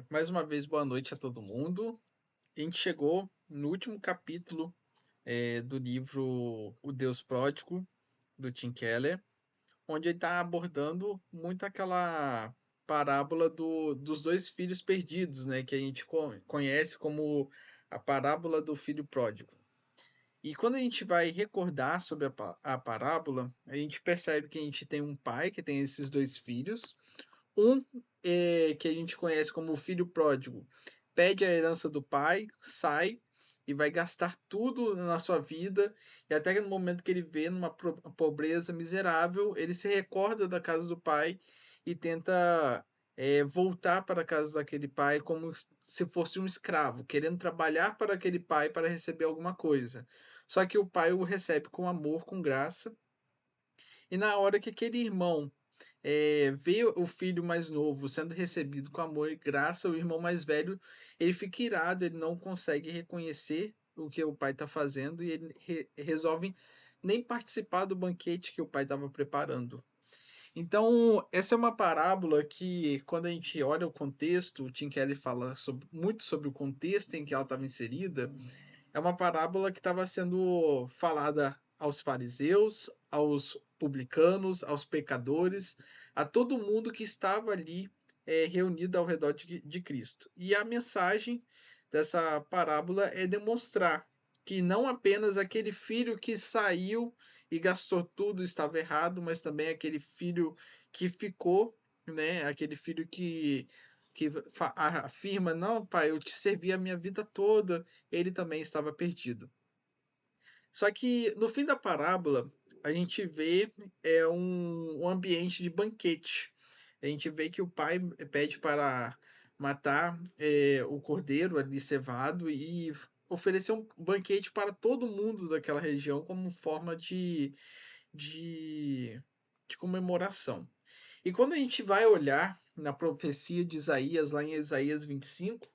Mais uma vez, boa noite a todo mundo. A gente chegou no último capítulo do livro O Deus Pródigo, do Tim Keller, onde ele está abordando muito aquela parábola dos dois filhos perdidos, né, que a gente conhece como a parábola do filho pródigo. E quando a gente vai recordar sobre a parábola, a gente percebe que a gente tem um pai que tem esses dois filhos, um que a gente conhece como o filho pródigo pede a herança do pai, sai e vai gastar tudo na sua vida, e até que no momento que ele vê numa pobreza miserável, ele se recorda da casa do pai e tenta voltar para a casa daquele pai como se fosse um escravo, querendo trabalhar para aquele pai para receber alguma coisa. Só que o pai o recebe com amor, com graça, e na hora que aquele irmão vê o filho mais novo sendo recebido com amor e graça, o irmão mais velho, ele fica irado, ele não consegue reconhecer o que o pai está fazendo e ele resolve nem participar do banquete que o pai estava preparando. Então, essa é uma parábola que, quando a gente olha o contexto, o Tim Keller fala muito sobre o contexto em que ela estava inserida. É uma parábola que estava sendo falada aos fariseus, aos publicanos, aos pecadores, a todo mundo que estava ali reunido ao redor de Cristo. E a mensagem dessa parábola é demonstrar que não apenas aquele filho que saiu e gastou tudo estava errado, mas também aquele filho que ficou, né? Aquele filho que afirma, não, pai, eu te servi a minha vida toda, ele também estava perdido. Só que no fim da parábola, a gente vê um ambiente de banquete. A gente vê que o pai pede para matar o cordeiro ali cevado e oferecer um banquete para todo mundo daquela região como forma de, de comemoração. E quando a gente vai olhar na profecia de Isaías, lá em Isaías 25,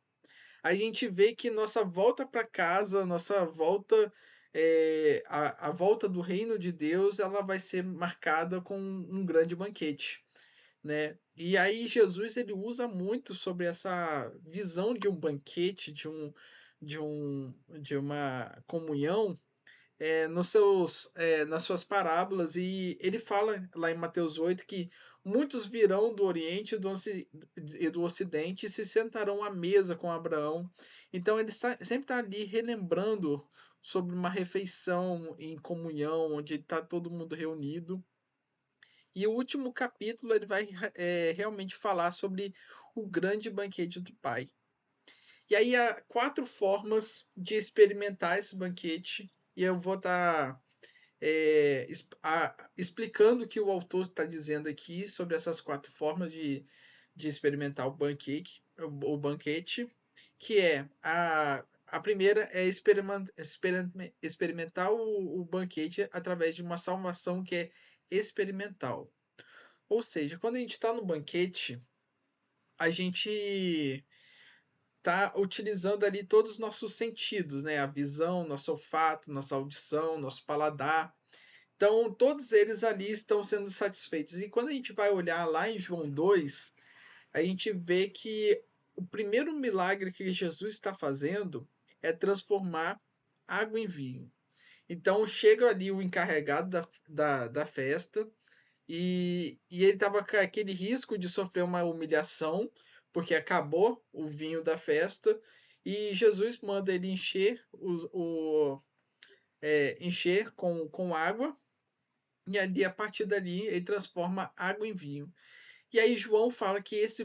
a gente vê que nossa volta para casa, nossa volta, a volta do reino de Deus, ela vai ser marcada com um grande banquete, né? E aí Jesus ele usa muito sobre essa visão de um banquete, de uma comunhão nas suas parábolas, e ele fala lá em Mateus 8 que muitos virão do Oriente e do Ocidente e se sentarão à mesa com Abraão. Então ele sempre está ali relembrando sobre uma refeição em comunhão, onde está todo mundo reunido. E o último capítulo ele vai realmente falar sobre o grande banquete do Pai. E aí há quatro formas de experimentar esse banquete, e eu vou estar explicando o que o autor está dizendo aqui sobre essas quatro formas de experimentar o banquete, que é a primeira é experimentar o banquete através de uma salvação que é experimental. Ou seja, quando a gente está no banquete, a gente está utilizando ali todos os nossos sentidos, né? A visão, nosso olfato, nossa audição, nosso paladar. Então, todos eles ali estão sendo satisfeitos. E quando a gente vai olhar lá em João 2, a gente vê que o primeiro milagre que Jesus está fazendo é transformar água em vinho. Então, chega ali o encarregado da festa e ele estava com aquele risco de sofrer uma humilhação, porque acabou o vinho da festa, e Jesus manda ele encher com água, e ali, a partir dali, ele transforma água em vinho. E aí João fala que esse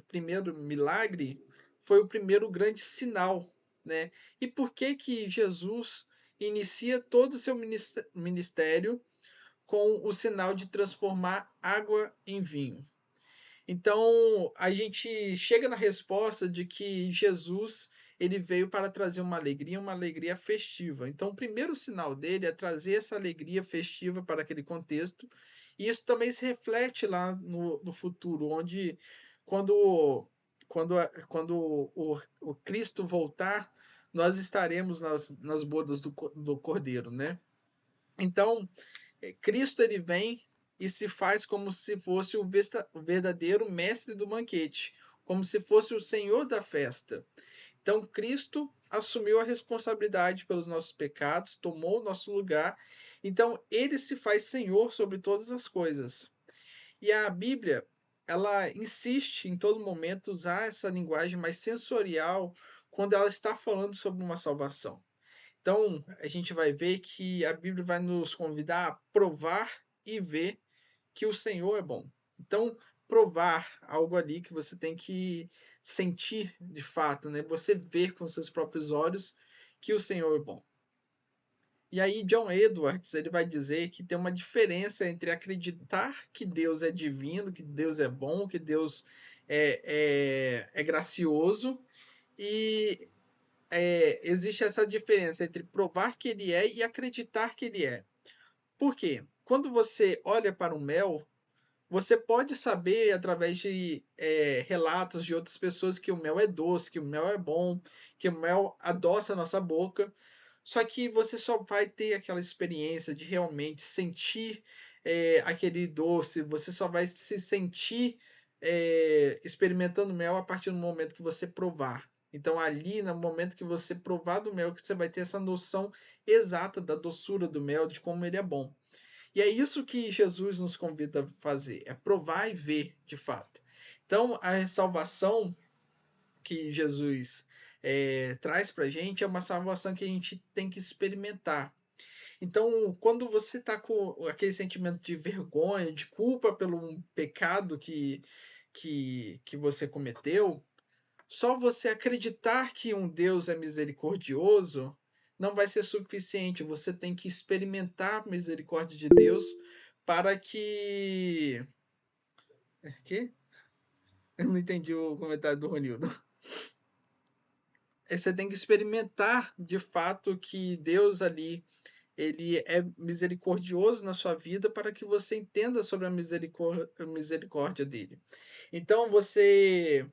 primeiro milagre foi o primeiro grande sinal, né? E por que que Jesus inicia todo o seu ministério com o sinal de transformar água em vinho? Então, a gente chega na resposta de que Jesus ele veio para trazer uma alegria festiva. Então, o primeiro sinal dele é trazer essa alegria festiva para aquele contexto. E isso também se reflete lá no futuro, onde quando, quando o Cristo voltar, nós estaremos nas bodas do Cordeiro, né? Então, Cristo ele vem e se faz como se fosse o verdadeiro mestre do banquete, como se fosse o Senhor da festa. Então, Cristo assumiu a responsabilidade pelos nossos pecados, tomou o nosso lugar. Então, ele se faz Senhor sobre todas as coisas. E a Bíblia, ela insiste em todo momento usar essa linguagem mais sensorial quando ela está falando sobre uma salvação. Então, a gente vai ver que a Bíblia vai nos convidar a provar e ver que o Senhor é bom. Então, provar algo ali que você tem que sentir de fato, né? Você ver com seus próprios olhos que o Senhor é bom. E aí John Edwards ele vai dizer que tem uma diferença entre acreditar que Deus é divino, que Deus é bom, que Deus é gracioso e existe essa diferença entre provar que ele é e acreditar que ele é. Por quê? Quando você olha para o mel, você pode saber através de relatos de outras pessoas que o mel é doce, que o mel é bom, que o mel adoça a nossa boca. Só que você só vai ter aquela experiência de realmente sentir aquele doce, você só vai se sentir experimentando mel a partir do momento que você provar. Então, ali, no momento que você provar do mel, que você vai ter essa noção exata da doçura do mel, de como ele é bom. E é isso que Jesus nos convida a fazer, é provar e ver de fato. Então, a salvação que Jesus traz para a gente é uma salvação que a gente tem que experimentar. Então, quando você está com aquele sentimento de vergonha, de culpa pelo pecado que você cometeu, só você acreditar que um Deus é misericordioso não vai ser suficiente. Você tem que experimentar a misericórdia de Deus para que. Que? Eu não entendi o comentário do Ronildo. Você tem que experimentar de fato que Deus ali ele é misericordioso na sua vida para que você entenda sobre a misericórdia dele. Então você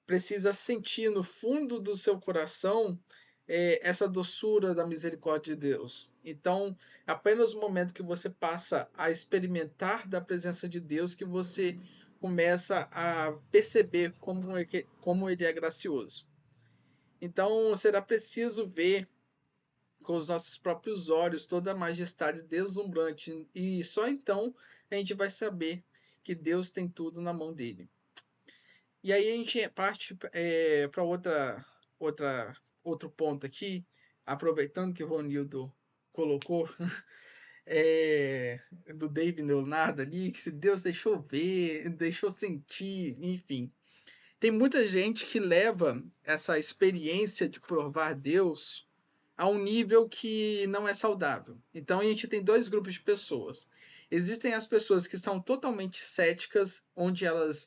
precisa sentir no fundo do seu coração essa doçura da misericórdia de Deus. Então, apenas no momento que você passa a experimentar da presença de Deus que você começa a perceber como ele é gracioso. Então, será preciso ver com os nossos próprios olhos toda a majestade deslumbrante e só então a gente vai saber que Deus tem tudo na mão dele. E aí a gente parte para outro ponto aqui, aproveitando que o Ronildo colocou do David Leonardo ali, que se Deus deixou ver, deixou sentir, enfim. Tem muita gente que leva essa experiência de provar Deus a um nível que não é saudável. Então a gente tem dois grupos de pessoas. Existem as pessoas que são totalmente céticas, onde elas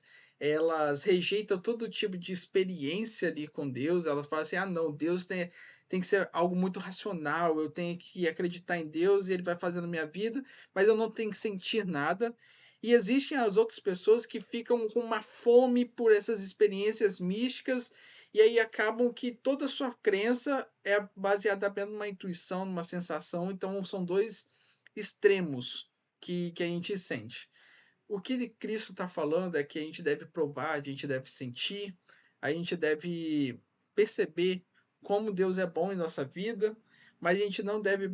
rejeitam todo tipo de experiência ali com Deus. Elas falam assim: ah, não, Deus tem que ser algo muito racional, eu tenho que acreditar em Deus e Ele vai fazer na minha vida, mas eu não tenho que sentir nada. E existem as outras pessoas que ficam com uma fome por essas experiências místicas e aí acabam que toda a sua crença é baseada apenas numa intuição, numa sensação. Então são dois extremos que a gente sente. O que Cristo está falando é que a gente deve provar, a gente deve sentir, a gente deve perceber como Deus é bom em nossa vida, mas a gente não deve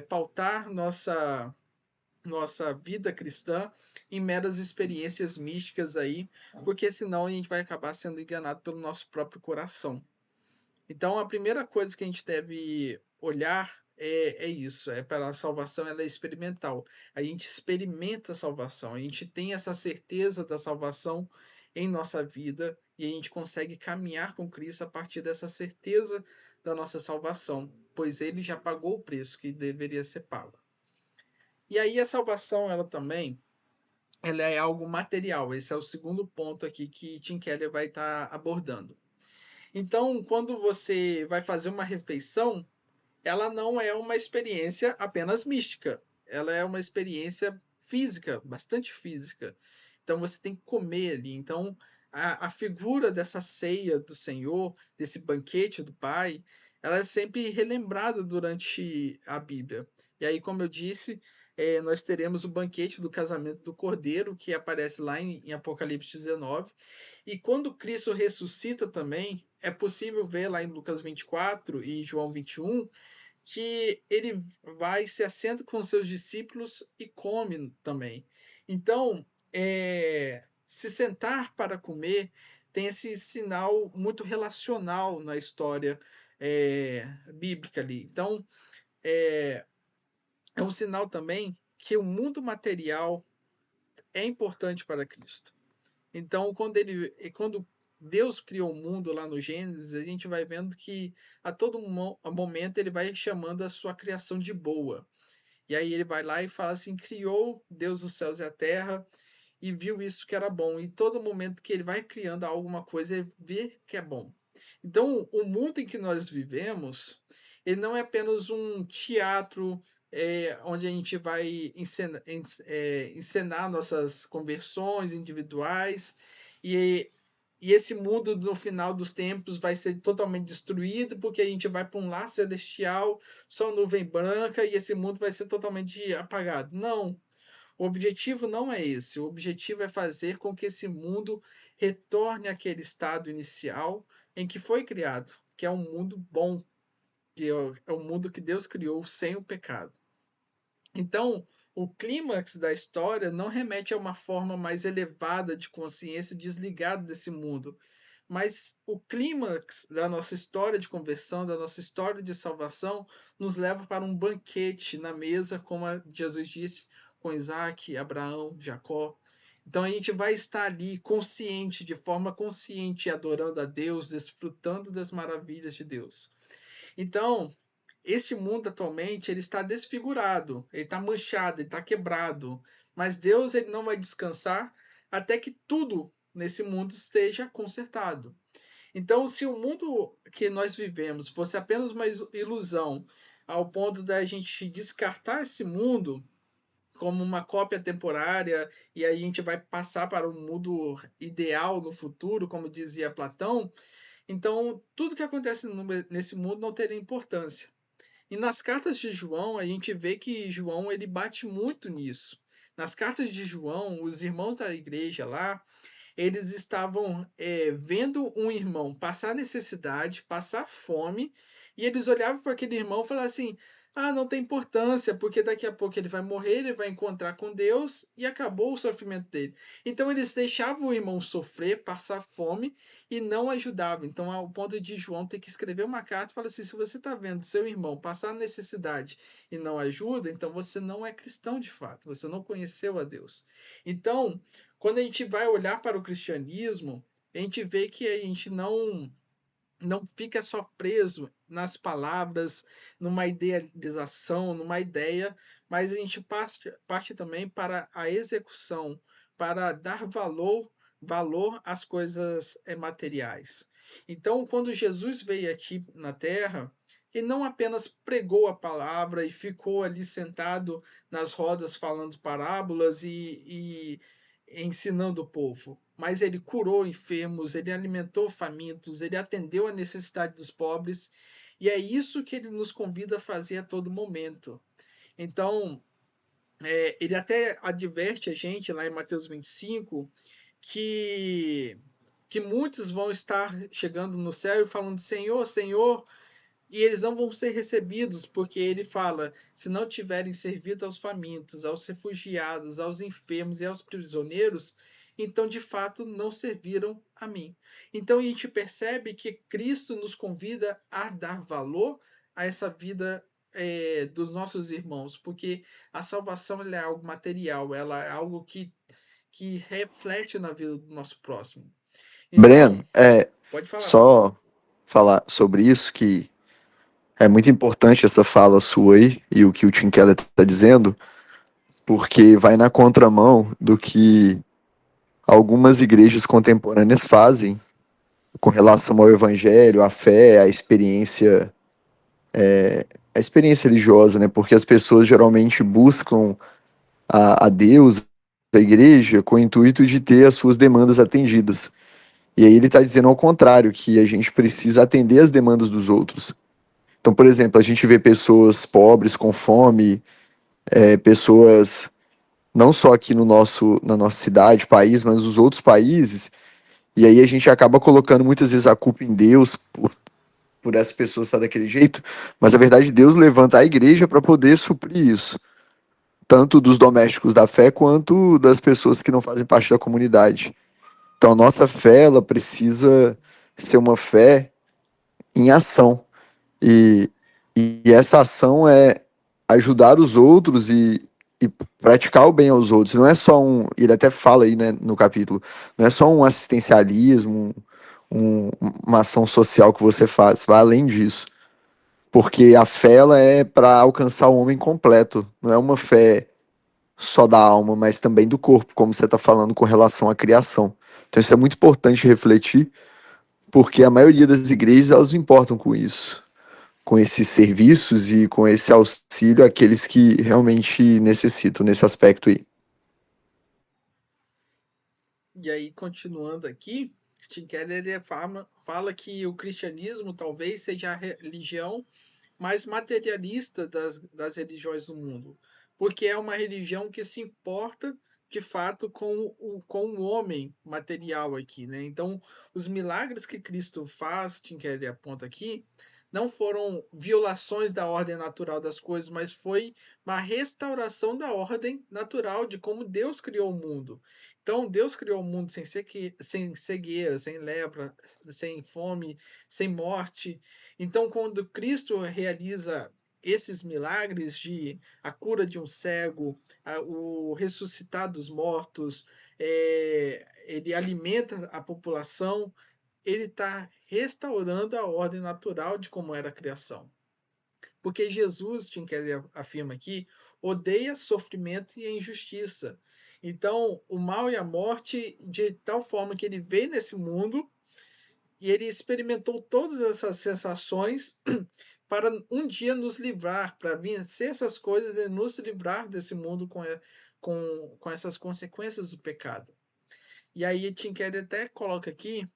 pautar nossa vida cristã em meras experiências místicas aí, porque senão a gente vai acabar sendo enganado pelo nosso próprio coração. Então a primeira coisa que a gente deve olhar é isso, para a salvação, ela é experimental. A gente experimenta a salvação, a gente tem essa certeza da salvação em nossa vida e a gente consegue caminhar com Cristo a partir dessa certeza da nossa salvação, pois ele já pagou o preço que deveria ser pago. E aí a salvação, ela é algo material. Esse é o segundo ponto aqui que Tim Keller vai estar abordando. Então, quando você vai fazer uma refeição, ela não é uma experiência apenas mística. Ela é uma experiência física, bastante física. Então, você tem que comer ali. Então, a figura dessa ceia do Senhor, desse banquete do Pai, ela é sempre relembrada durante a Bíblia. E aí, como eu disse, nós teremos o banquete do casamento do Cordeiro, que aparece lá em Apocalipse 19. E quando Cristo ressuscita também, é possível ver lá em Lucas 24 e João 21 que ele vai se assenta com seus discípulos e come também. Então, se sentar para comer tem esse sinal muito relacional na história bíblica ali. Então, é, é um sinal também que o mundo material é importante para Cristo. Então, quando Deus criou o mundo lá no Gênesis, a gente vai vendo que a todo momento ele vai chamando a sua criação de boa. E aí ele vai lá e fala assim: criou Deus os céus e a terra e viu isso que era bom. E todo momento que ele vai criando alguma coisa, ele vê que é bom. Então, o mundo em que nós vivemos, ele não é apenas um teatro onde a gente vai encenar nossas conversões individuais e, e esse mundo no final dos tempos vai ser totalmente destruído porque a gente vai para um lar celestial, só nuvem branca e esse mundo vai ser totalmente apagado. Não, o objetivo não é esse. O objetivo é fazer com que esse mundo retorne àquele estado inicial em que foi criado, que é um mundo bom, que é o mundo que Deus criou sem o pecado. Então, o clímax da história não remete a uma forma mais elevada de consciência desligada desse mundo, mas o clímax da nossa história de conversão, da nossa história de salvação, nos leva para um banquete na mesa, como Jesus disse, com Isaac, Abraão, Jacó. Então a gente vai estar ali consciente, de forma consciente, adorando a Deus, desfrutando das maravilhas de Deus. Então, este mundo atualmente ele está desfigurado, ele está manchado, ele está quebrado. Mas Deus ele não vai descansar até que tudo nesse mundo esteja consertado. Então, se o mundo que nós vivemos fosse apenas uma ilusão, ao ponto da gente descartar esse mundo como uma cópia temporária e aí a gente vai passar para um mundo ideal no futuro, como dizia Platão, então tudo que acontece nesse mundo não teria importância. E nas cartas de João, a gente vê que João ele bate muito nisso. Nas cartas de João, os irmãos da igreja lá, eles estavam vendo um irmão passar necessidade, passar fome, e eles olhavam para aquele irmão e falavam assim: ah, não tem importância, porque daqui a pouco ele vai morrer, ele vai encontrar com Deus e acabou o sofrimento dele. Então eles deixavam o irmão sofrer, passar fome e não ajudavam. Então, ao ponto de João ter que escrever uma carta e falar assim: se você está vendo seu irmão passar necessidade e não ajuda, então você não é cristão de fato, você não conheceu a Deus. Então, quando a gente vai olhar para o cristianismo, a gente vê que a gente não fica só preso nas palavras, numa idealização, numa ideia, mas a gente parte também para a execução, para dar valor às coisas materiais. Então, quando Jesus veio aqui na Terra, ele não apenas pregou a palavra e ficou ali sentado nas rodas falando parábolas e ensinando o povo, mas ele curou enfermos, ele alimentou famintos, ele atendeu a necessidade dos pobres, e é isso que ele nos convida a fazer a todo momento. Então, ele até adverte a gente lá em Mateus 25 que muitos vão estar chegando no céu e falando: Senhor, Senhor, e eles não vão ser recebidos, porque ele fala: se não tiverem servido aos famintos, aos refugiados, aos enfermos e aos prisioneiros, então de fato não serviram a mim. Então a gente percebe que Cristo nos convida a dar valor a essa vida dos nossos irmãos, porque a salvação é algo material, ela é algo que reflete na vida do nosso próximo. Então, Breno, pode falar. só falar sobre isso, que é muito importante essa fala sua aí e o que o Tim Keller está dizendo, porque vai na contramão do que algumas igrejas contemporâneas fazem com relação ao evangelho, à fé, à experiência religiosa, né? Porque as pessoas geralmente buscam a Deus, a igreja, com o intuito de ter as suas demandas atendidas. E aí ele está dizendo ao contrário, que a gente precisa atender as demandas dos outros. Então, por exemplo, a gente vê pessoas pobres, com fome, pessoas não só aqui na nossa cidade, país, mas nos outros países. E aí a gente acaba colocando muitas vezes a culpa em Deus por essa pessoa estar daquele jeito, mas na verdade Deus levanta a igreja para poder suprir isso, tanto dos domésticos da fé quanto das pessoas que não fazem parte da comunidade. Então a nossa fé, ela precisa ser uma fé em ação. E, e essa ação é ajudar os outros e praticar o bem aos outros. Não é só um, ele até fala aí, né, no capítulo, não é só um assistencialismo, um- uma ação social que você faz, vai além disso. Porque a fé ela é para alcançar o homem completo, não é uma fé só da alma, mas também do corpo, como você está falando com relação à criação. Então isso é muito importante refletir, porque a maioria das igrejas elas não importam com esses serviços e com esse auxílio àqueles que realmente necessitam nesse aspecto aí. E aí, continuando aqui, Tim Keller ele fala que o cristianismo talvez seja a religião mais materialista das religiões do mundo, porque é uma religião que se importa de fato com o homem material aqui, né? Então, os milagres que Cristo faz, Tim Keller aponta aqui, não foram violações da ordem natural das coisas, mas foi uma restauração da ordem natural de como Deus criou o mundo. Então, Deus criou o mundo sem cegueira, sem lepra, sem fome, sem morte. Então, quando Cristo realiza esses milagres de a cura de um cego, o ressuscitar dos mortos, ele alimenta a população, ele está restaurando a ordem natural de como era a criação. Porque Jesus, Tim Keller afirma aqui, odeia sofrimento e a injustiça. Então, o mal e a morte, de tal forma que ele veio nesse mundo e ele experimentou todas essas sensações para um dia nos livrar, para vencer essas coisas e nos livrar desse mundo com essas consequências do pecado. E aí Tim Keller até coloca aqui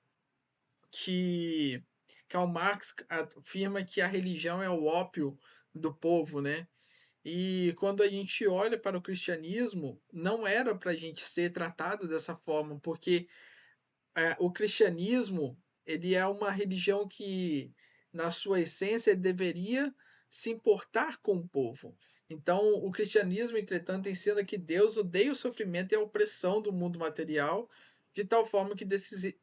que Karl Marx afirma que a religião é o ópio do povo, né? E quando a gente olha para o cristianismo, não era para a gente ser tratado dessa forma, porque o cristianismo ele é uma religião que, na sua essência, deveria se importar com o povo. Então, o cristianismo, entretanto, ensina que Deus odeia o sofrimento e a opressão do mundo material, de tal forma que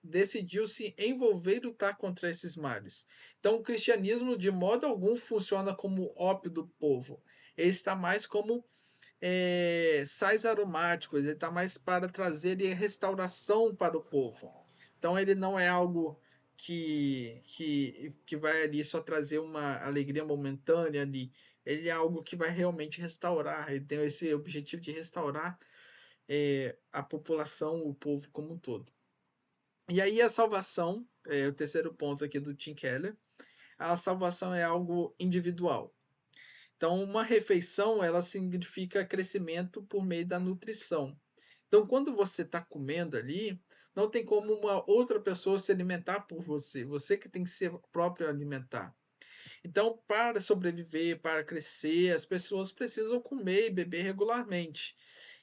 decidiu se envolver e lutar contra esses males. Então, o cristianismo, de modo algum, funciona como ópio do povo. Ele está mais como sais aromáticos, ele está mais para trazer restauração para o povo. Então ele não é algo que vai ali só trazer uma alegria momentânea ali. Ele é algo que vai realmente restaurar. Ele tem esse objetivo de restaurar a população, o povo como um todo. E aí a salvação, o terceiro ponto aqui do Tim Keller, a salvação é algo individual. Então, uma refeição, ela significa crescimento por meio da nutrição. Então, quando você está comendo ali, não tem como uma outra pessoa se alimentar por você. Você que tem que ser próprio alimentar. Então, para sobreviver, para crescer, as pessoas precisam comer e beber regularmente.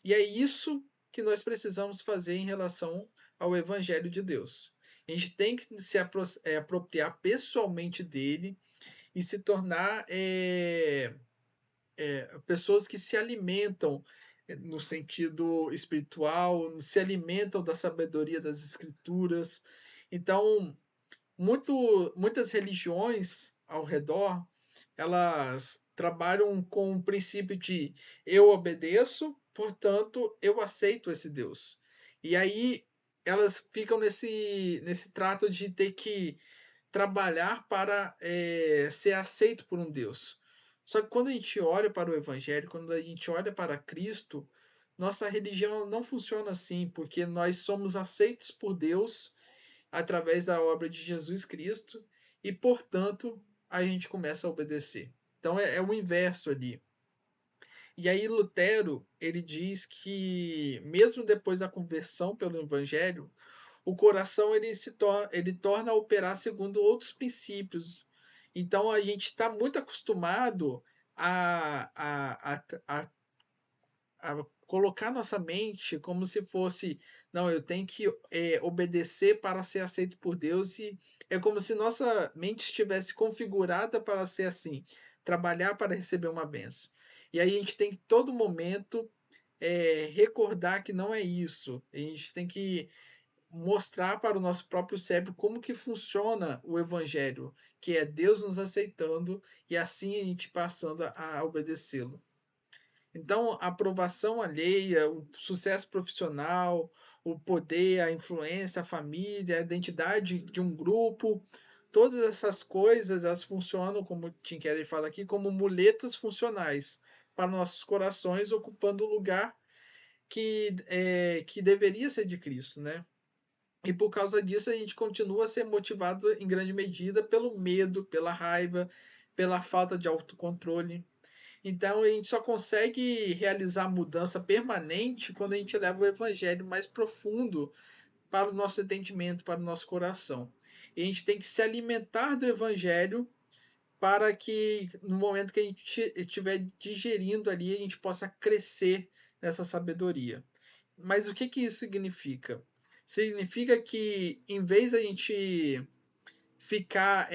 E é isso que nós precisamos fazer em relação ao Evangelho de Deus. A gente tem que se apropriar pessoalmente dele e se tornar pessoas que se alimentam no sentido espiritual, se alimentam da sabedoria das escrituras. Então, muitas religiões ao redor, elas trabalham com o princípio de eu obedeço, portanto, eu aceito esse Deus. E aí elas ficam nesse trato de ter que trabalhar para ser aceito por um Deus. Só que quando a gente olha para o Evangelho, quando a gente olha para Cristo, nossa religião não funciona assim, porque nós somos aceitos por Deus através da obra de Jesus Cristo e, portanto, a gente começa a obedecer. Então é o inverso ali. E aí Lutero, ele diz que mesmo depois da conversão pelo Evangelho, o coração ele torna a operar segundo outros princípios. Então a gente está muito acostumado a a colocar nossa mente como se fosse, não, eu tenho que obedecer para ser aceito por Deus, e é como se nossa mente estivesse configurada para ser assim, trabalhar para receber uma benção. E aí a gente tem que todo momento recordar que não é isso. A gente tem que mostrar para o nosso próprio cérebro como que funciona o evangelho, que é Deus nos aceitando e assim a gente passando a obedecê-lo. Então, a aprovação alheia, o sucesso profissional, o poder, a influência, a família, a identidade de um grupo, todas essas coisas, elas funcionam, como o Tim Keller fala aqui, como muletas funcionais para nossos corações, ocupando o lugar que deveria ser de Cristo, né? E por causa disso, a gente continua a ser motivado em grande medida pelo medo, pela raiva, pela falta de autocontrole. Então, a gente só consegue realizar mudança permanente quando a gente leva o evangelho mais profundo para o nosso entendimento, para o nosso coração. E a gente tem que se alimentar do evangelho para que no momento que a gente estiver digerindo ali, a gente possa crescer nessa sabedoria. Mas o que que isso significa? Significa que em vez da gente ficar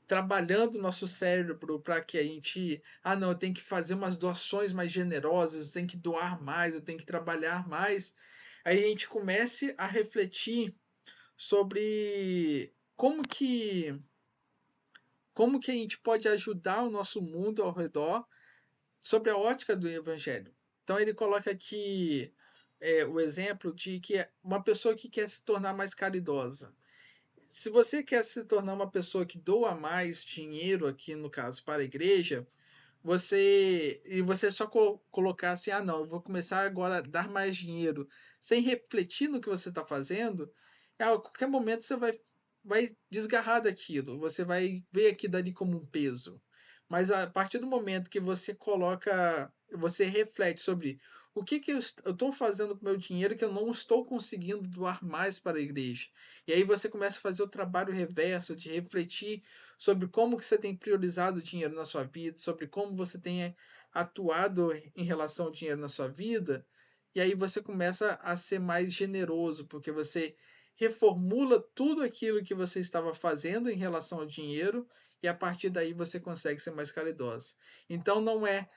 trabalhando o nosso cérebro para que a gente, não, eu tenho que fazer umas doações mais generosas, eu tenho que doar mais, eu tenho que trabalhar mais, aí a gente comece a refletir sobre como que a gente pode ajudar o nosso mundo ao redor sobre a ótica do evangelho. Então ele coloca aqui o exemplo de que uma pessoa que quer se tornar mais caridosa. Se você quer se tornar uma pessoa que doa mais dinheiro, aqui no caso para a igreja, você só colocar assim, não, eu vou começar agora a dar mais dinheiro, sem refletir no que você está fazendo, a qualquer momento você vai desgarrar daquilo, você vai ver aquilo dali como um peso. Mas a partir do momento que você reflete sobre o que eu estou fazendo com o meu dinheiro que eu não estou conseguindo doar mais para a igreja. E aí você começa a fazer o trabalho reverso de refletir sobre como que você tem priorizado o dinheiro na sua vida, sobre como você tem atuado em relação ao dinheiro na sua vida, e aí você começa a ser mais generoso, porque você reformula tudo aquilo que você estava fazendo em relação ao dinheiro, e a partir daí você consegue ser mais caridoso. Então não é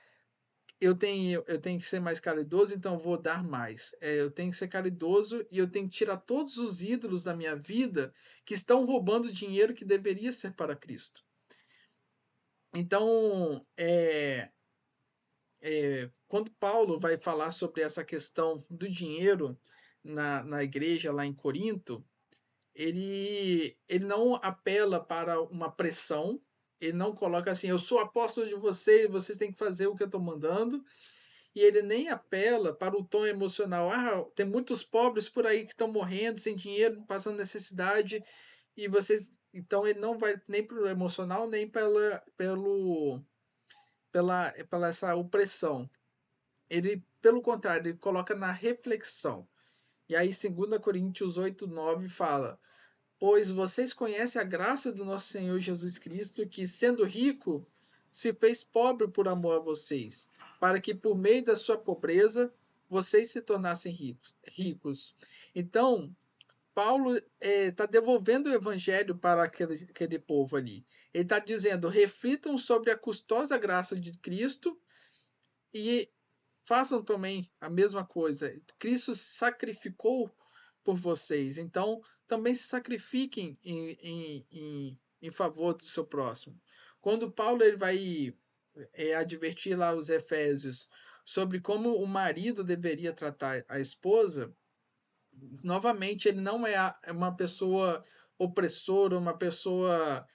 eu tenho que ser mais caridoso, então eu vou dar mais. Eu tenho que ser caridoso e eu tenho que tirar todos os ídolos da minha vida que estão roubando dinheiro que deveria ser para Cristo. Então, quando Paulo vai falar sobre essa questão do dinheiro na igreja lá em Corinto, ele não apela para uma pressão, ele não coloca assim, eu sou apóstolo de vocês, vocês têm que fazer o que eu estou mandando, e ele nem apela para o tom emocional. Tem muitos pobres por aí que estão morrendo sem dinheiro, passando necessidade, e vocês. Então ele não vai nem para o emocional, nem pela essa opressão. Ele, pelo contrário, ele coloca na reflexão. E aí, 2 Coríntios 8:9 fala: Pois vocês conhecem a graça do nosso Senhor Jesus Cristo, que, sendo rico, se fez pobre por amor a vocês, para que por meio da sua pobreza vocês se tornassem ricos. Então, Paulo está devolvendo o evangelho para aquele povo ali. Ele está dizendo: reflitam sobre a custosa graça de Cristo e façam também a mesma coisa. Cristo se sacrificou por vocês, então também se sacrifiquem em favor do seu próximo. Quando Paulo ele vai advertir lá os Efésios sobre como o marido deveria tratar a esposa, novamente ele não é uma pessoa opressora, uma pessoa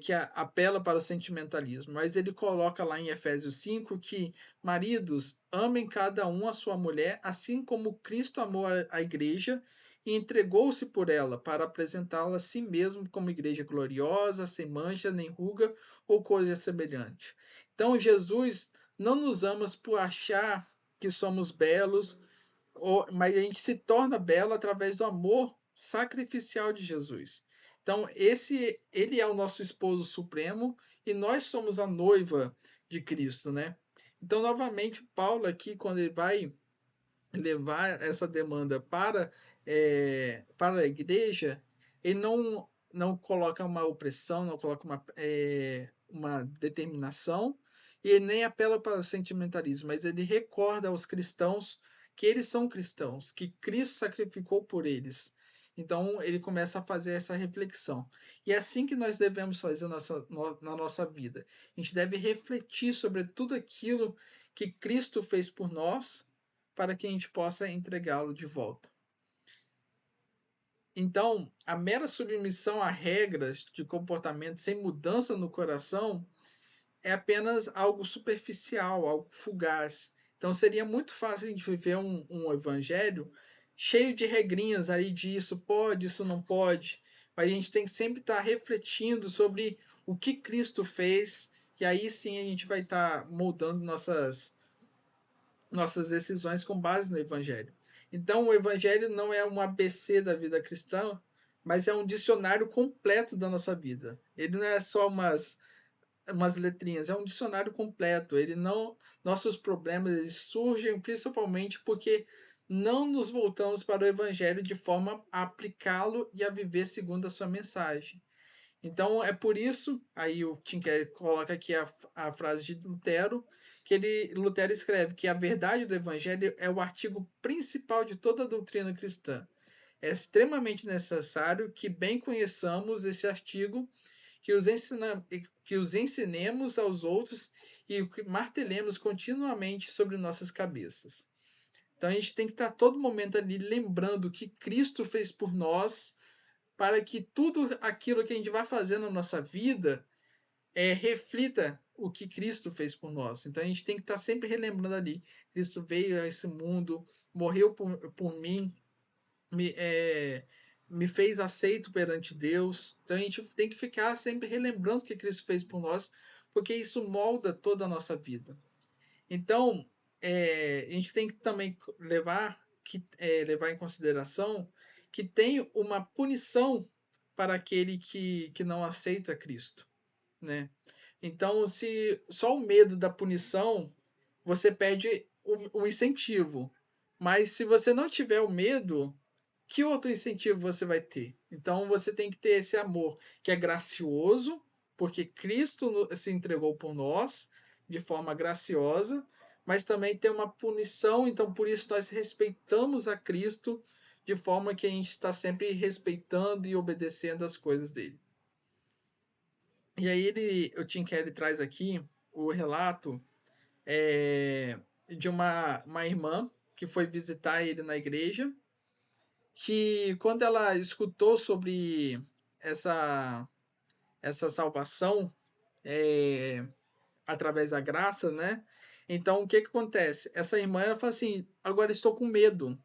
que apela para o sentimentalismo, mas ele coloca lá em Efésios 5 que maridos amem cada um a sua mulher, assim como Cristo amou a igreja e entregou-se por ela para apresentá-la a si mesmo como igreja gloriosa, sem mancha, nem ruga ou coisa semelhante. Então Jesus não nos ama por achar que somos belos, mas a gente se torna belo através do amor sacrificial de Jesus. Então, ele é o nosso esposo supremo e nós somos a noiva de Cristo, né? Então, novamente, Paulo aqui, quando ele vai levar essa demanda para a igreja, ele não coloca uma opressão, não coloca uma determinação, e ele nem apela para o sentimentalismo, mas ele recorda aos cristãos que eles são cristãos, que Cristo sacrificou por eles. Então ele começa a fazer essa reflexão. E é assim que nós devemos fazer na nossa vida. A gente deve refletir sobre tudo aquilo que Cristo fez por nós para que a gente possa entregá-lo de volta. Então, a mera submissão a regras de comportamento sem mudança no coração é apenas algo superficial, algo fugaz. Então, seria muito fácil a gente viver um evangelho cheio de regrinhas aí de isso pode, isso não pode. Mas a gente tem que sempre estar refletindo sobre o que Cristo fez, e aí sim a gente vai estar moldando nossas decisões com base no Evangelho. Então, o Evangelho não é um ABC da vida cristã, mas é um dicionário completo da nossa vida. Ele não é só umas letrinhas, é um dicionário completo. Ele não, nossos problemas eles surgem principalmente porque não nos voltamos para o Evangelho de forma a aplicá-lo e a viver segundo a sua mensagem. Então é por isso, aí o Tim Keller coloca aqui a frase de Lutero, que Lutero escreve que a verdade do Evangelho é o artigo principal de toda a doutrina cristã. É extremamente necessário que bem conheçamos esse artigo, que os ensinemos aos outros e que martelemos continuamente sobre nossas cabeças. Então a gente tem que estar todo momento ali lembrando que Cristo fez por nós, para que tudo aquilo que a gente vai fazer na nossa vida reflita o que Cristo fez por nós. Então a gente tem que estar sempre relembrando ali: Cristo veio a esse mundo, morreu por mim, me, é, me fez aceito perante Deus. Então a gente tem que ficar sempre relembrando o que Cristo fez por nós, porque isso molda toda a nossa vida. Então a gente tem que também levar em consideração que tem uma punição para aquele que não aceita Cristo, né? Então, se só o medo da punição, você perde o incentivo. Mas se você não tiver o medo, que outro incentivo você vai ter? Então, você tem que ter esse amor que é gracioso, porque Cristo se entregou por nós de forma graciosa, mas também tem uma punição, então por isso nós respeitamos a Cristo de forma que a gente está sempre respeitando e obedecendo as coisas dele. E aí o Tim Keller traz aqui o relato de uma irmã que foi visitar ele na igreja, que quando ela escutou sobre essa, essa salvação através da graça, né? Então o que acontece? Essa irmã ela fala assim: agora estou com medo.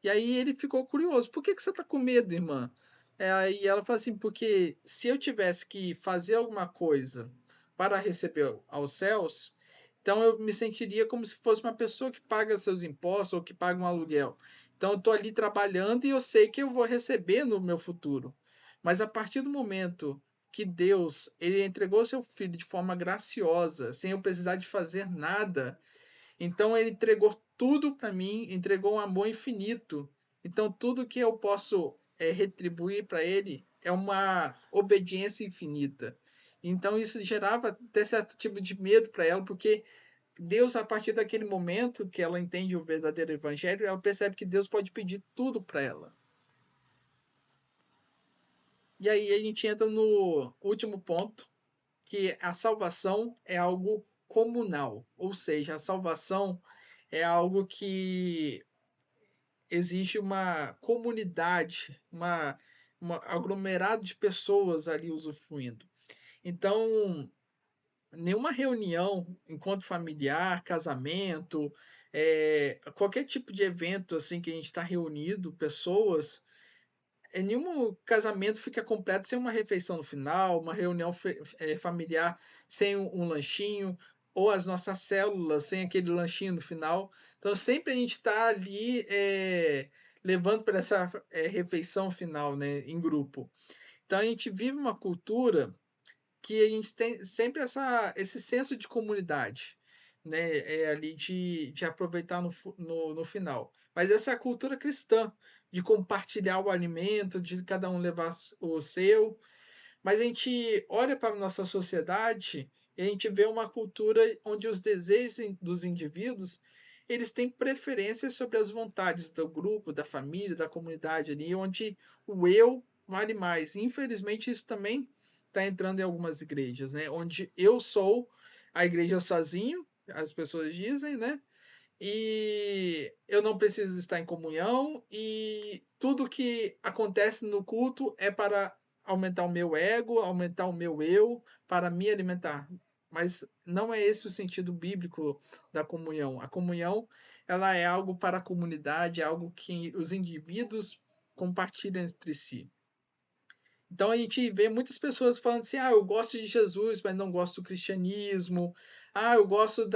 E aí ele ficou curioso: por que você está com medo, irmã? Aí ela fala assim: porque se eu tivesse que fazer alguma coisa para receber aos céus, então eu me sentiria como se fosse uma pessoa que paga seus impostos ou que paga um aluguel. Então eu estou ali trabalhando e eu sei que eu vou receber no meu futuro. Mas a partir do momento que Deus ele entregou seu filho de forma graciosa, sem eu precisar de fazer nada, então ele entregou tudo para mim, entregou um amor infinito. Então tudo que eu posso retribuir para ele é uma obediência infinita. Então isso gerava até certo tipo de medo para ela, porque Deus, a partir daquele momento que ela entende o verdadeiro evangelho, ela percebe que Deus pode pedir tudo para ela. E aí a gente entra no último ponto, que a salvação é algo comunal, ou seja, a salvação é algo que existe uma comunidade, um aglomerado de pessoas ali usufruindo. Então, nenhuma reunião, encontro familiar, casamento, qualquer tipo de evento assim que a gente está reunido, pessoas, nenhum casamento fica completo sem uma refeição no final, uma reunião familiar sem um lanchinho, ou as nossas células sem aquele lanchinho no final. Então sempre a gente está ali levando para essa refeição final, né, em grupo. Então a gente vive uma cultura que a gente tem sempre esse senso de comunidade. né, ali de aproveitar no final. Mas essa é a cultura cristã, de compartilhar o alimento, de cada um levar o seu. Mas a gente olha para a nossa sociedade e a gente vê uma cultura onde os desejos dos indivíduos eles têm preferência sobre as vontades do grupo, da família, da comunidade ali, onde o eu vale mais. Infelizmente, isso também está entrando em algumas igrejas, né? Onde eu sou a igreja sozinho, as pessoas dizem, né? E eu não preciso estar em comunhão e tudo que acontece no culto é para aumentar o meu ego, aumentar o meu eu, para me alimentar. Mas não é esse o sentido bíblico da comunhão. A comunhão, ela é algo para a comunidade, é algo que os indivíduos compartilham entre si. Então a gente vê muitas pessoas falando assim: ah, eu gosto de Jesus, mas não gosto do cristianismo. Ah, eu gosto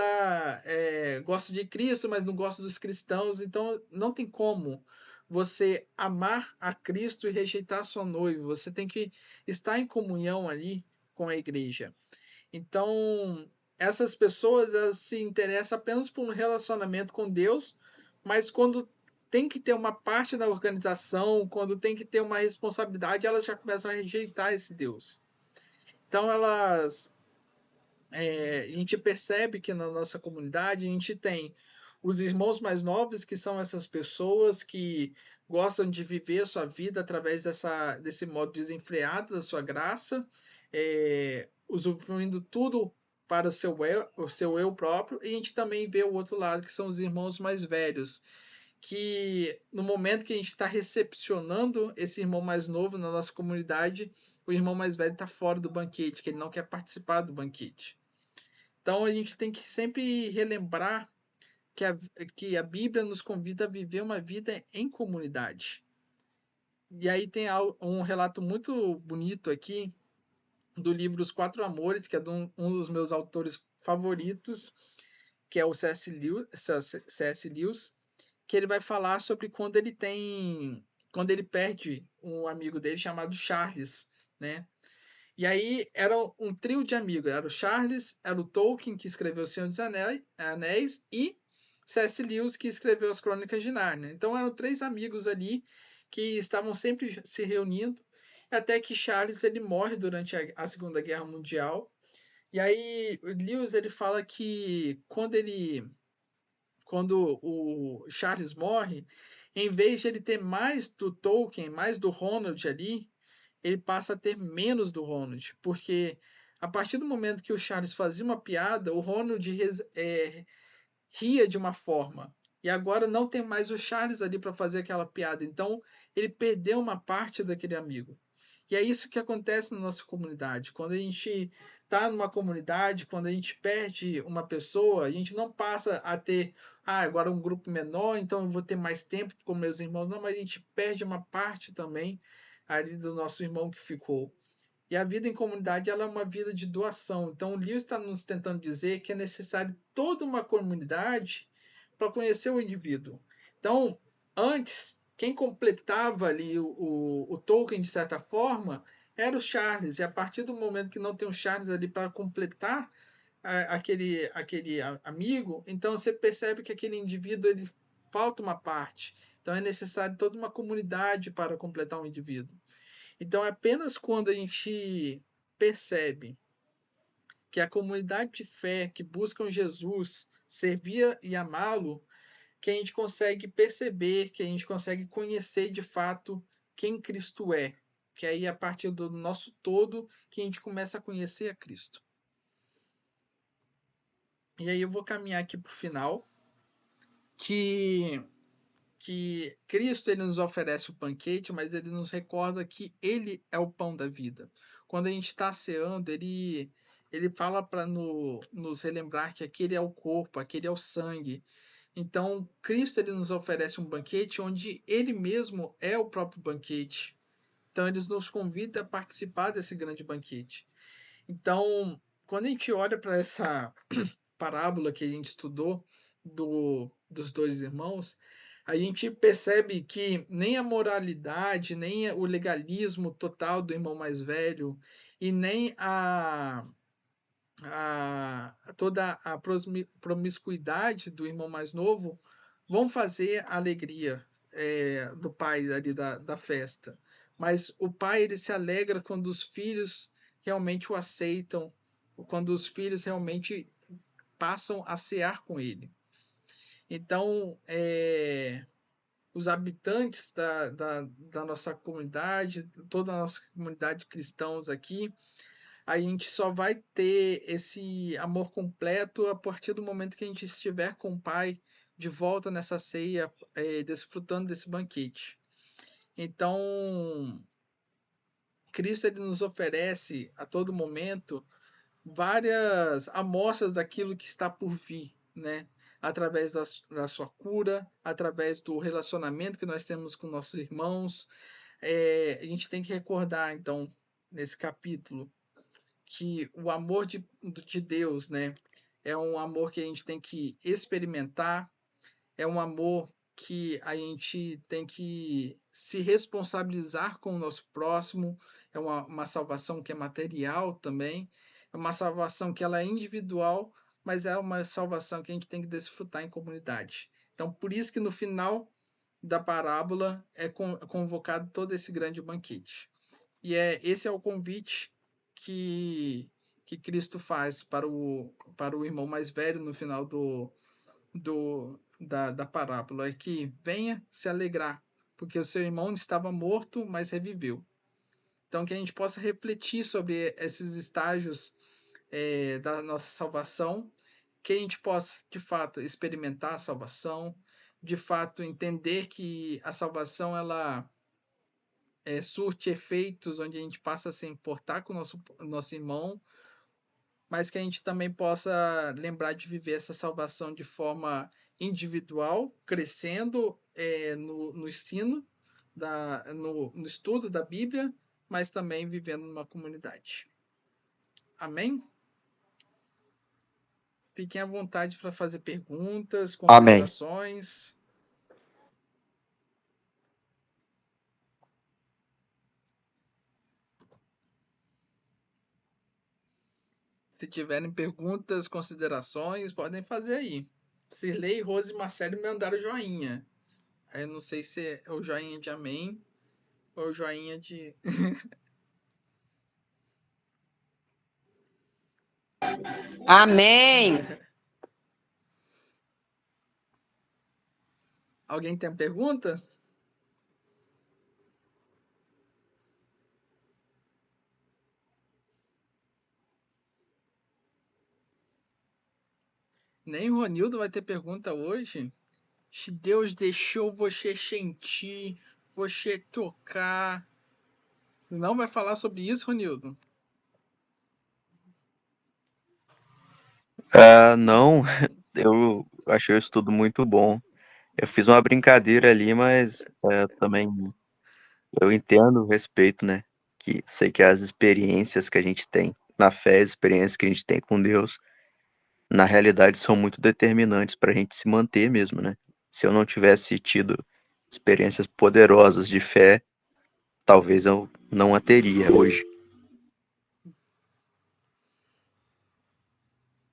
de Cristo, mas não gosto dos cristãos. Então não tem como você amar a Cristo e rejeitar a sua noiva. Você tem que estar em comunhão ali com a igreja. Então essas pessoas elas se interessam apenas por um relacionamento com Deus, mas quando tem que ter uma parte da organização, quando tem que ter uma responsabilidade, elas já começam a rejeitar esse Deus. Então a gente percebe que na nossa comunidade a gente tem os irmãos mais novos, que são essas pessoas que gostam de viver a sua vida através desse modo desenfreado da sua graça, usufruindo tudo para o seu eu próprio, e a gente também vê o outro lado, que são os irmãos mais velhos, que no momento que a gente está recepcionando esse irmão mais novo na nossa comunidade, o irmão mais velho está fora do banquete, que ele não quer participar do banquete. Então a gente tem que sempre relembrar que a Bíblia nos convida a viver uma vida em comunidade. E aí tem um relato muito bonito aqui do livro Os Quatro Amores, que é de um dos meus autores favoritos, que é o C.S. Lewis, que ele vai falar sobre quando ele perde um amigo dele chamado Charles, né? E aí era um trio de amigos, era o Charles, era o Tolkien que escreveu O Senhor dos Anéis e C.S. Lewis que escreveu As Crônicas de Nárnia. Então eram três amigos ali que estavam sempre se reunindo, até que Charles ele morre durante a Segunda Guerra Mundial. E aí Lewis ele fala que quando o Charles morre, em vez de ele ter mais do Tolkien, mais do Ronald ali, ele passa a ter menos do Ronald, porque a partir do momento que o Charles fazia uma piada, o Ronald ria de uma forma. E agora não tem mais o Charles ali para fazer aquela piada. Então ele perdeu uma parte daquele amigo. E é isso que acontece na nossa comunidade. Quando a gente está numa comunidade, quando a gente perde uma pessoa, a gente não passa a ter, agora um grupo menor, então eu vou ter mais tempo com meus irmãos. Não, mas a gente perde uma parte também ali do nosso irmão que ficou. E a vida em comunidade ela é uma vida de doação. Então, o Lewis está nos tentando dizer que é necessário toda uma comunidade para conhecer o indivíduo. Então, antes, quem completava ali o Tolkien, de certa forma, era o Charles. E a partir do momento que não tem o Charles ali para completar aquele amigo, então você percebe que aquele indivíduo ele falta uma parte. Então, é necessário toda uma comunidade para completar um indivíduo. Então, é apenas quando a gente percebe que a comunidade de fé que buscam Jesus, servir e amá-lo, que a gente consegue perceber, que a gente consegue conhecer de fato quem Cristo é. Que aí, a partir do nosso todo, que a gente começa a conhecer a Cristo. E aí eu vou caminhar aqui para o final, que Cristo ele nos oferece o banquete, mas ele nos recorda que ele é o pão da vida. Quando a gente está ceando, ele fala para nos relembrar que aquele é o corpo, aquele é o sangue. Então, Cristo ele nos oferece um banquete onde ele mesmo é o próprio banquete. Então, ele nos convida a participar desse grande banquete. Então, quando a gente olha para essa parábola que a gente estudou dos dois irmãos, a gente percebe que nem a moralidade, nem o legalismo total do irmão mais velho, e nem toda a promiscuidade do irmão mais novo vão fazer a alegria do pai ali da festa. Mas o pai ele se alegra quando os filhos realmente o aceitam, quando os filhos realmente passam a cear com ele. Então, os habitantes da nossa comunidade, toda a nossa comunidade de cristãos aqui, a gente só vai ter esse amor completo a partir do momento que a gente estiver com o Pai de volta nessa ceia, desfrutando desse banquete. Então, Cristo ele nos oferece a todo momento várias amostras daquilo que está por vir, né? Através da sua cura, através do relacionamento que nós temos com nossos irmãos. A gente tem que recordar, então, nesse capítulo, que o amor de Deus, né, é um amor que a gente tem que experimentar, é um amor que a gente tem que se responsabilizar com o nosso próximo, é uma salvação que é material também, é uma salvação que ela é individual, mas é uma salvação que a gente tem que desfrutar em comunidade. Então, por isso que no final da parábola é convocado todo esse grande banquete. E esse é o convite que Cristo faz para o irmão mais velho no final da parábola, é que venha se alegrar, porque o seu irmão estava morto, mas reviveu. Então, que a gente possa refletir sobre esses estágios da nossa salvação, que a gente possa, de fato, experimentar a salvação, de fato, entender que a salvação ela surte efeitos onde a gente passa a se importar com o nosso irmão, mas que a gente também possa lembrar de viver essa salvação de forma individual, crescendo no ensino, no estudo da Bíblia, mas também vivendo numa comunidade. Amém? Fiquem à vontade para fazer perguntas, Amém. considerações. Se tiverem perguntas, considerações, podem fazer aí. Cirlei, Rose e Marcelo me mandaram joinha. Aí eu não sei se é o joinha de amém ou o joinha de. Amém! Alguém tem pergunta? Nem o Ronildo vai ter pergunta hoje. Se Deus deixou você sentir, você tocar. Não vai falar sobre isso, Ronildo? Não, eu achei o estudo muito bom. Eu fiz uma brincadeira ali, mas também eu entendo, respeito, né? Que sei que as experiências que a gente tem na fé, as experiências que a gente tem com Deus, na realidade são muito determinantes para a gente se manter mesmo, né? Se eu não tivesse tido experiências poderosas de fé, talvez eu não a teria hoje.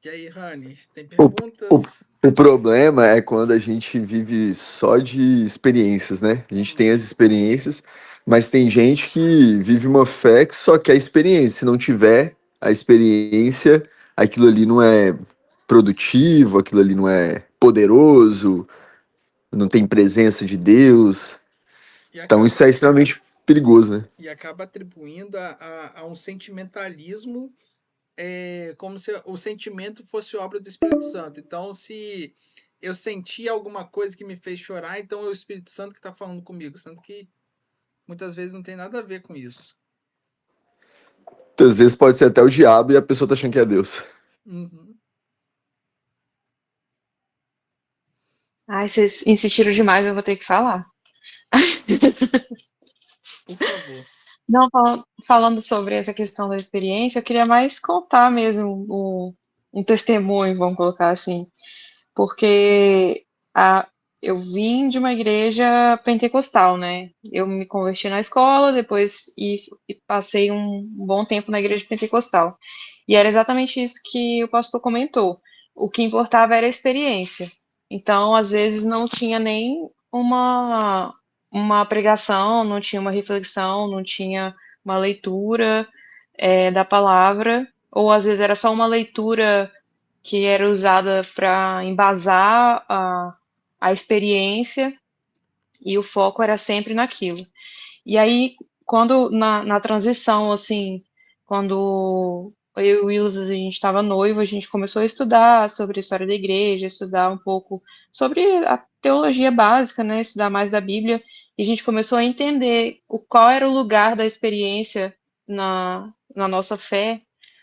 E aí, Rani, tem O, o, perguntas? o problema é quando a gente vive só de experiências, né? A gente tem as experiências, mas tem gente que vive uma fé que só quer experiência. Se não tiver a experiência, aquilo ali não é produtivo, aquilo ali não é poderoso, não tem presença de Deus. E Então isso é extremamente perigoso, né? acaba atribuindo a um sentimentalismo como se o sentimento fosse obra do Espírito Santo. Então, se eu senti alguma coisa que me fez chorar, então é o Espírito Santo que está falando comigo, sendo que muitas vezes não tem nada a ver com isso. Às vezes pode ser até o diabo e a pessoa tá achando que é Deus. Uhum. Ai, vocês insistiram demais, eu vou ter que falar. Por favor. Não, falando sobre essa questão da experiência, eu queria mais contar mesmo um testemunho, vamos colocar assim, porque eu vim de uma igreja pentecostal, né? Eu me converti na escola, depois e passei um bom tempo na igreja pentecostal. E era exatamente isso que o pastor comentou. O que importava era a experiência. Então, às vezes, não tinha nem uma pregação, não tinha uma reflexão, não tinha uma leitura da palavra, ou às vezes era só uma leitura que era usada para embasar a experiência, e o foco era sempre naquilo. E aí, quando na transição, assim, quando eu e o Willis, a gente estava noivo, a gente começou a estudar sobre a história da igreja, estudar um pouco sobre a teologia básica, né, estudar mais da Bíblia, e a gente começou a entender qual era o lugar da experiência na nossa fé.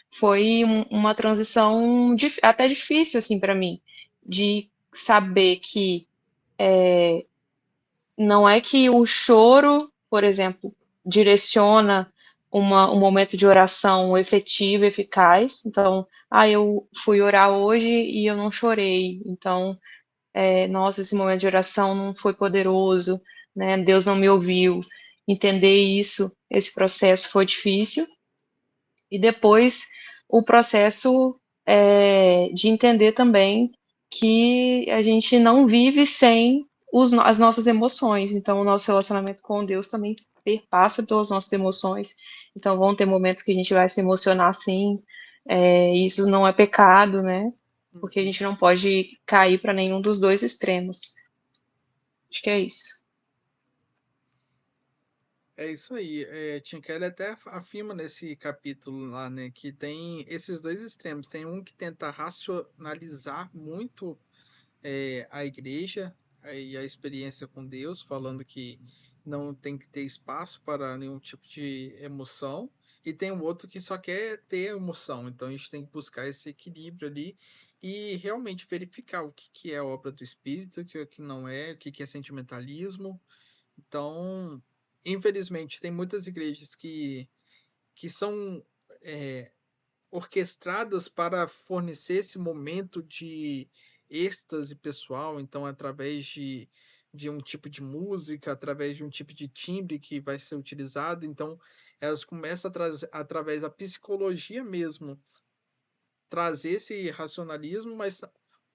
Foi uma transição até difícil, assim, para mim, de saber que não é que o choro, por exemplo, direciona um momento de oração efetivo, eficaz. Então, eu fui orar hoje e eu não chorei. Então, nossa, esse momento de oração não foi poderoso, né? Deus não me ouviu. Entender isso, esse processo foi difícil. E depois o processo de entender também que a gente não vive sem as nossas emoções. Então, o nosso relacionamento com Deus também perpassa pelas nossas emoções. Então, vão ter momentos que a gente vai se emocionar sim. Isso não é pecado, né? Porque a gente não pode cair para nenhum dos dois extremos. Acho que é isso. É isso aí. Tim Keller até afirma nesse capítulo lá, né, que tem esses dois extremos. Tem um que tenta racionalizar muito a igreja e a experiência com Deus, falando que não tem que ter espaço para nenhum tipo de emoção. E tem o outro que só quer ter emoção. Então a gente tem que buscar esse equilíbrio ali e realmente verificar o que é obra do Espírito, o que não é, o que é sentimentalismo. Então, infelizmente, tem muitas igrejas que são orquestradas para fornecer esse momento de êxtase pessoal, então através de um tipo de música, através de um tipo de timbre que vai ser utilizado, então elas começam a trazer, através da psicologia mesmo, trazer esse racionalismo, mas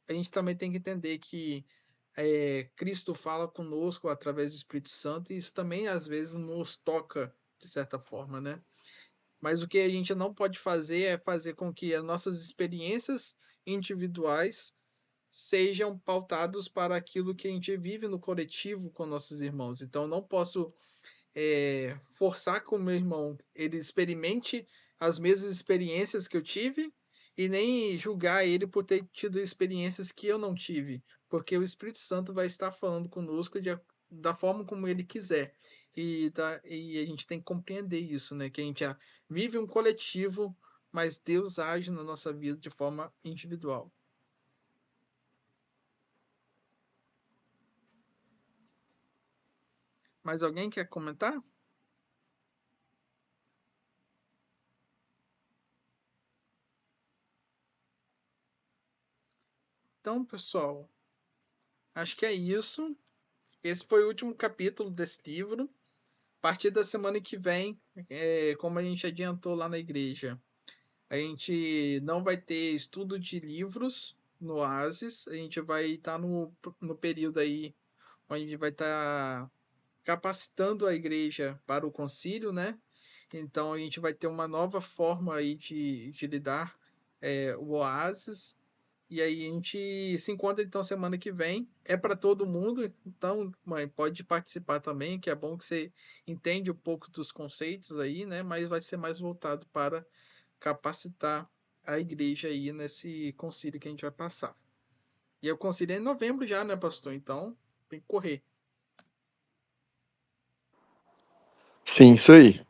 a gente também tem que entender que Cristo fala conosco através do Espírito Santo, e isso também às vezes nos toca de certa forma, né? Mas o que a gente não pode fazer é fazer com que as nossas experiências individuais sejam pautados para aquilo que a gente vive no coletivo com nossos irmãos. Então, eu não posso forçar que o meu irmão ele experimente as mesmas experiências que eu tive e nem julgar ele por ter tido experiências que eu não tive, porque o Espírito Santo vai estar falando conosco da forma como ele quiser. E a gente tem que compreender isso, né? Que a gente vive um coletivo, mas Deus age na nossa vida de forma individual. Mais alguém quer comentar? Então, pessoal, acho que é isso. Esse foi o último capítulo desse livro. A partir da semana que vem, como a gente adiantou lá na igreja, a gente não vai ter estudo de livros no Oasis. A gente vai estar no período aí onde a gente vai estar capacitando a igreja para o concílio, né? Então a gente vai ter uma nova forma aí de lidar o Oasis. E aí a gente se encontra então semana que vem. É para todo mundo, então, mãe, pode participar também, que é bom que você entende um pouco dos conceitos aí, né? Mas vai ser mais voltado para capacitar a igreja aí nesse concílio que a gente vai passar. E o concílio é em novembro já, né, pastor? Então tem que correr. Sim, isso aí.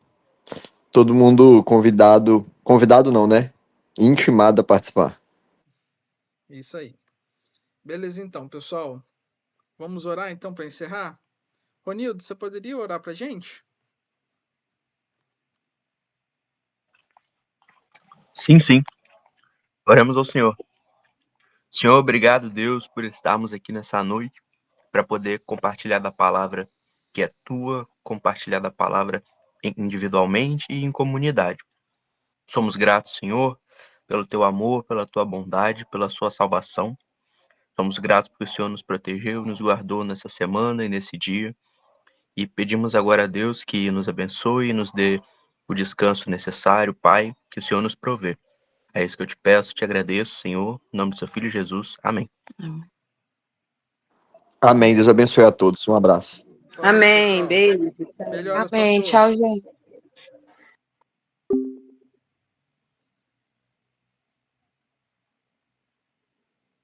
Todo mundo convidado. Convidado não, né? Intimado a participar. Isso aí. Beleza, então, pessoal. Vamos orar então para encerrar? Ronildo, você poderia orar para a gente? Sim, sim. Oramos ao Senhor. Senhor, obrigado, Deus, por estarmos aqui nessa noite para poder compartilhar da palavra que é tua, compartilhar da palavra individualmente e em comunidade. Somos gratos, Senhor, pelo teu amor, pela tua bondade, pela sua salvação. Somos gratos porque o Senhor nos protegeu, nos guardou nessa semana e nesse dia. E pedimos agora a Deus que nos abençoe e nos dê o descanso necessário, Pai, que o Senhor nos provê. É isso que eu te peço, te agradeço, Senhor, em nome do seu Filho Jesus. Amém. Amém. Deus abençoe a todos. Um abraço. Amém. Beijo. Melhoras, Amém. pastor. Tchau, gente.